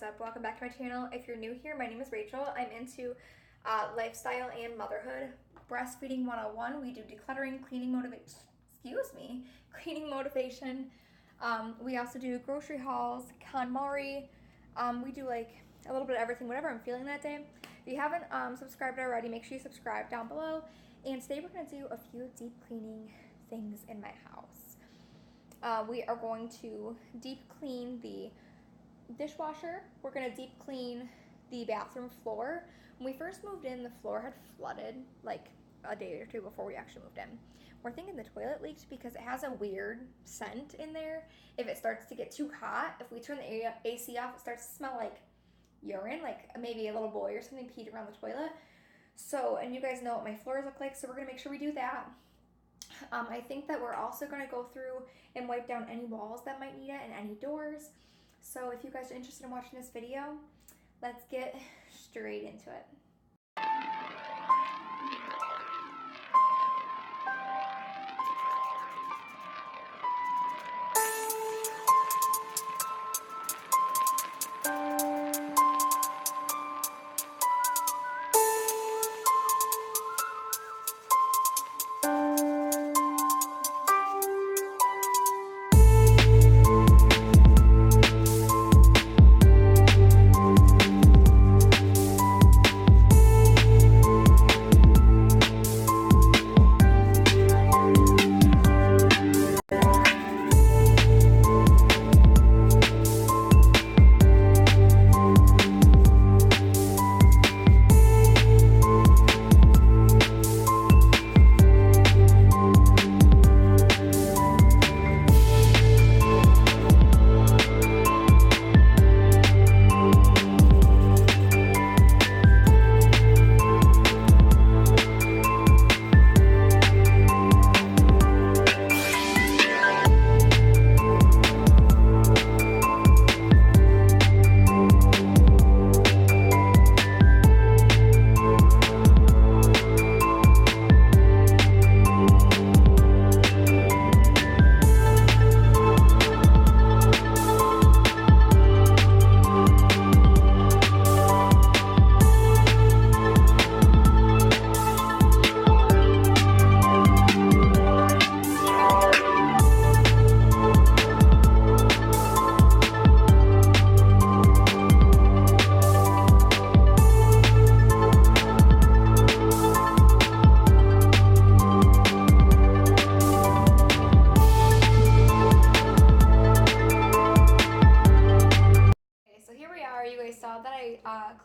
what's up? Welcome back to my channel. If you're new here, my name is Rachel. I'm into lifestyle and motherhood. Breastfeeding 101. We do decluttering, cleaning motivation. We also do grocery hauls, KonMari. We do like a little bit of everything, whatever I'm feeling that day. If you haven't subscribed already, make sure you subscribe down below. And today we're going to do a few deep cleaning things in my house. We are going to deep clean the dishwasher. We're going to deep clean the bathroom floor. When we first moved in, the floor had flooded like a day or two before we actually moved in. We're thinking the toilet leaked because it has a weird scent in there. If it starts to get too hot, if we turn the AC off, it starts to smell like urine, like maybe a little boy or something peed around the toilet. So, and you guys know what my floors look like, so we're going to make sure we do that. I think that we're also going to go through and wipe down any walls that might need it and any doors. So if you guys are interested in watching this video, let's get straight into it.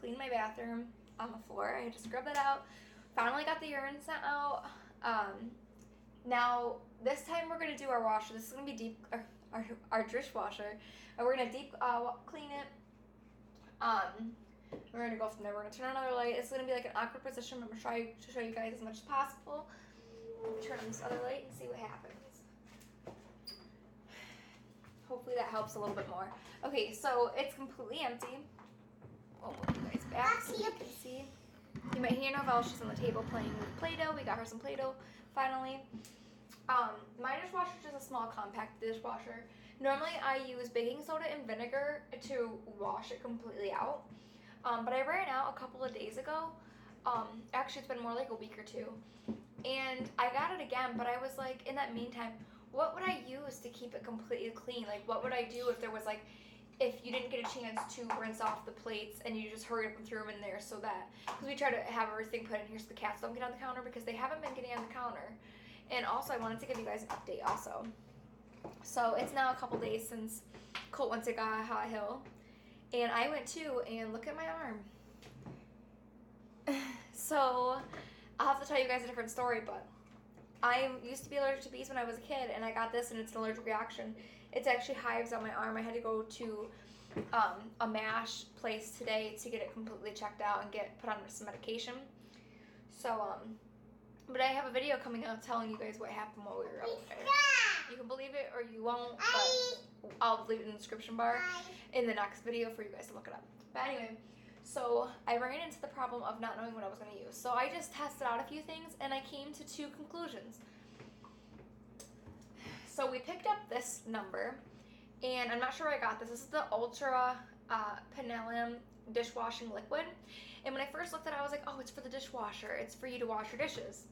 Cleaned my bathroom on the floor. I just scrubbed that out. Finally got the urine sent out. Now this time we're gonna do our washer. This is gonna be deep our dishwasher, and we're gonna deep clean it. We're gonna go from there. We're gonna turn on another light. It's gonna be like an awkward position. I'm gonna try to show you guys as much as possible. Turn on this other light and see what happens. Hopefully that helps a little bit more. Okay, so it's completely empty. I'll move you guys back so you can see. You might hear Novelle. She's on the table playing with Play-Doh. We got her some Play-Doh finally. My dishwasher is just a small compact dishwasher. Normally I use baking soda and vinegar to wash it completely out. But I ran out a couple of days ago. Actually it's been more like a week or two. And I got it again, but I was like, in that meantime, what would I use to keep it completely clean? Like what would I do if there was like, if you didn't get a chance to rinse off the plates and you just hurried up and threw them in there, so that, because we try to have everything put in here so the cats don't get on the counter, because they haven't been getting on the counter. And also I wanted to give you guys an update also. So it's now a couple days since Colt went to High Hill, and I went too, and look at my arm. So I'll have to tell you guys a different story, but I used to be allergic to bees when I was a kid, and I got this and it's an allergic reaction. It's actually hives on my arm. I had to go to a MASH place today to get it completely checked out and get put on some medication. So, but I have a video coming out telling you guys what happened while we were up there. You can believe it or you won't, but I'll leave it in the description bar in the next video for you guys to look it up. But anyway, so I ran into the problem of not knowing what I was going to use. So I just tested out a few things and I came to two conclusions. So we picked up this number, and I'm not sure where I got this. This is the Ultra Penelope dishwashing liquid. And when I first looked at it, I was like, oh, it's for the dishwasher. It's for you to wash your dishes.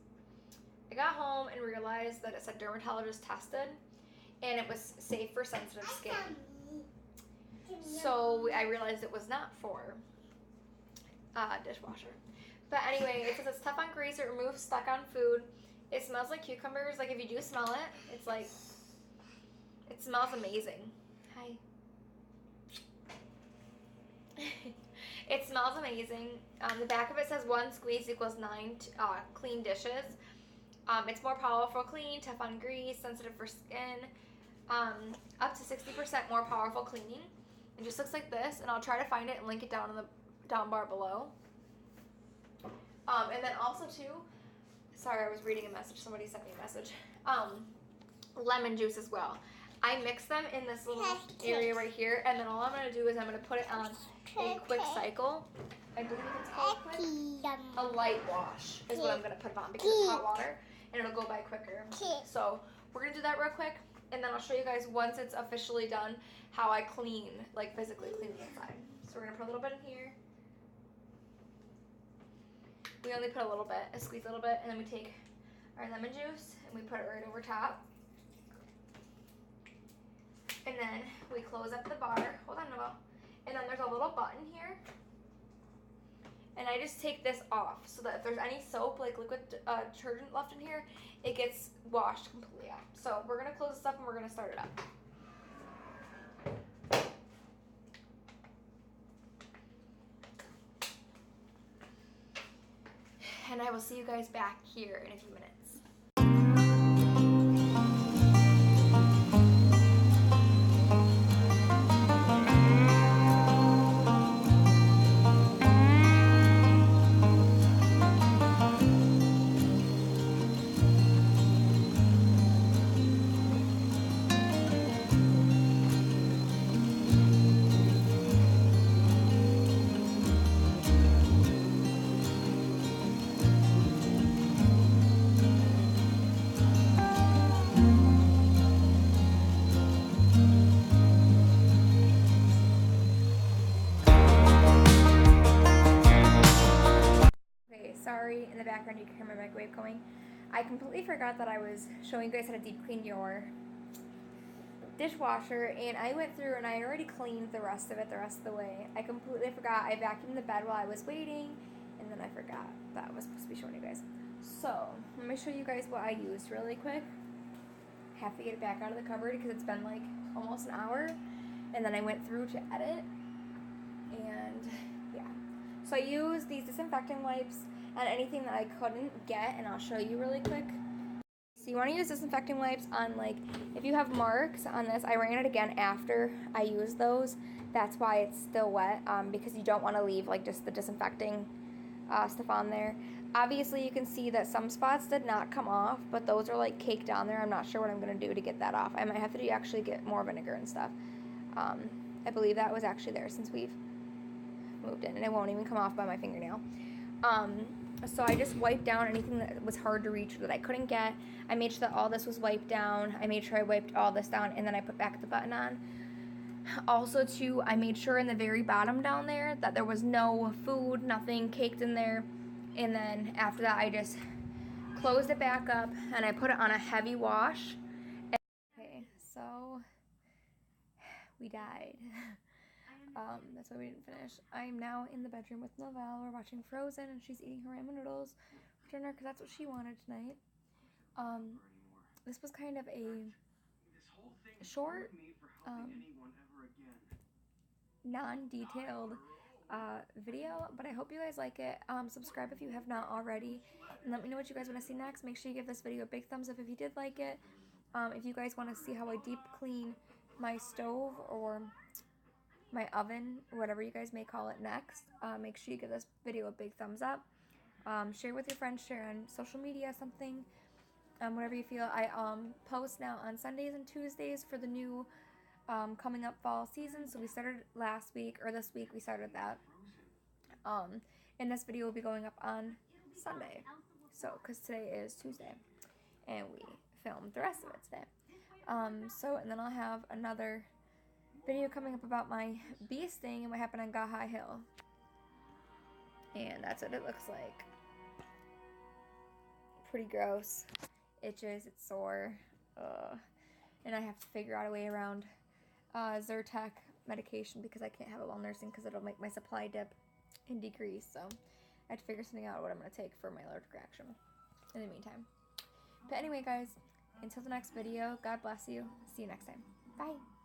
I got home and realized that it said dermatologist tested and it was safe for sensitive skin. So I realized it was not for dishwasher. But anyway, it says it's tough on grease, it removes stuck on food. It smells like cucumbers. Like if you do smell it, it's like, it smells amazing. Hi. It smells amazing. The back of it says 1 squeeze equals 9 clean dishes. It's more powerful clean, tough on grease, sensitive for skin, up to 60% more powerful cleaning. It just looks like this, and I'll try to find it and link it down in the down bar below. And then also too, sorry, I was reading a message. Somebody sent me a message. Lemon juice as well. I mix them in this little area right here, and then all I'm going to do is I'm going to put it on a quick cycle. I believe it's called quick. A light wash is what I'm going to put it on because it's hot water, and it'll go by quicker. So we're going to do that real quick, and then I'll show you guys once it's officially done how I clean, like physically clean the inside. So we're going to put a little bit in here. We only put a little bit, squeeze a little bit, and then we take our lemon juice and we put it right over top. And then we close up the bar. Hold on, Noelle. And then there's a little button here. And I just take this off so that if there's any soap, like liquid detergent left in here, it gets washed completely out. So we're going to close this up and we're going to start it up. And I will see you guys back here in a few minutes. Sorry, in the background you can hear my microwave going. I completely forgot that I was showing you guys how to deep clean your dishwasher, and I went through and I already cleaned the rest of it the rest of the way. I completely forgot. I vacuumed the bed while I was waiting, and then I forgot that I was supposed to be showing you guys. So, let me show you guys what I used really quick. I have to get it back out of the cupboard because it's been like almost an hour, and then I went through to edit, and yeah. So I used these disinfecting wipes on anything that I couldn't get, and I'll show you really quick. So you want to use disinfecting wipes on, like, if you have marks on this. I ran it again after I used those. That's why it's still wet, because you don't want to leave, like, just the disinfecting stuff on there. Obviously, you can see that some spots did not come off, but those are, like, caked on there. I'm not sure what I'm going to do to get that off. I might have to actually get more vinegar and stuff. I believe that was actually there since we've moved in, and it won't even come off by my fingernail. So I just wiped down anything that was hard to reach that I couldn't get. I made sure that all this was wiped down. I made sure I wiped all this down, and then I put back the button on. Also, too, I made sure in the very bottom down there that there was no food, nothing caked in there. And then after that, I just closed it back up, and I put it on a heavy wash. Okay, so we died. That's why we didn't finish. I'm now in the bedroom with Novelle. We're watching Frozen, and she's eating her ramen noodles for dinner because that's what she wanted tonight. This was kind of a short, non-detailed video, but I hope you guys like it. Subscribe if you have not already, and let me know what you guys want to see next. Make sure you give this video a big thumbs up if you did like it. If you guys want to see how I deep clean my stove or my oven, or whatever you guys may call it next, make sure you give this video a big thumbs up. Share with your friends, share on social media, something, whatever you feel. I post now on Sundays and Tuesdays for the new coming up fall season. So we started last week, or this week we started that. And this video will be going up on Sunday, so because today is Tuesday and we filmed the rest of it today. And then I'll have another video coming up about my bee sting and what happened on Gaha Hill. And that's what it looks like. Pretty gross. Itches, it's sore. And I have to figure out a way around Zyrtec medication because I can't have it while nursing because it'll make my supply dip and decrease. So I have to figure something out what I'm going to take for my allergic reaction in the meantime. But anyway, guys, until the next video, God bless you. See you next time. Bye.